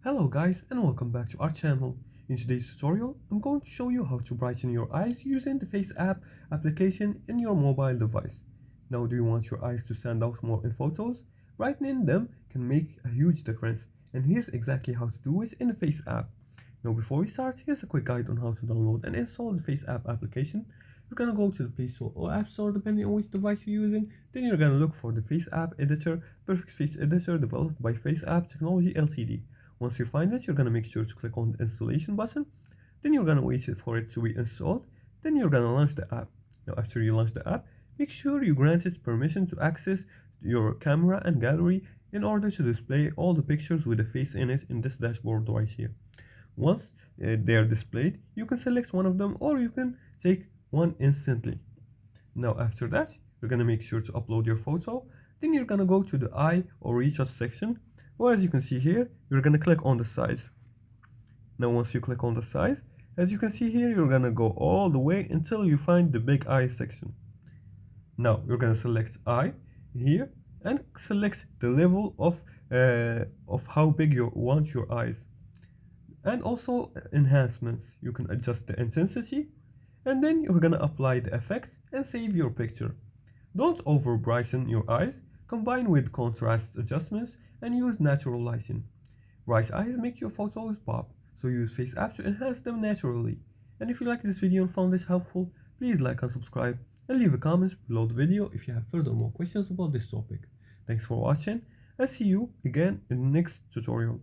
Hello guys and welcome back to our channel. In today's tutorial, I'm going to show you how to brighten your eyes using the FaceApp application in your mobile device. Now, do you want your eyes to stand out more in photos? Brightening them can make a huge difference, and here's exactly how to do it in the FaceApp. Now, before we start, here's a quick guide on how to download and install the FaceApp application. You're gonna go to the Play Store or App Store depending on which device you're using. Then you're gonna look for the FaceApp Editor, Perfect Face Editor developed by FaceApp Technology Ltd. Once you find it, you're going to make sure to click on the installation button. Then you're going to wait for it to be installed. Then you're going to launch the app. Now, after you launch the app, make sure you grant it permission to access your camera and gallery in order to display all the pictures with the face in it in this dashboard right here. Once they are displayed, you can select one of them or you can take one instantly. Now, after that, you're going to make sure to upload your photo. Then you're going to go to the eye or retouch section. Well, as you can see here, you're going to click on the size. Now, once you click on the size, as you can see here, you're going to go all the way until you find the big eye section. Now, you're going to select eye here and select the level of how big you want your eyes. And also enhancements. You can adjust the intensity and then you're going to apply the effects and save your picture. Don't over brighten your eyes. Combine with contrast adjustments and use natural lighting. Bright eyes make your photos pop, so use FaceApp to enhance them naturally. And if you like this video and found this helpful, please like and subscribe and leave a comment below the video if you have furthermore questions about this topic. Thanks for watching and see you again in the next tutorial.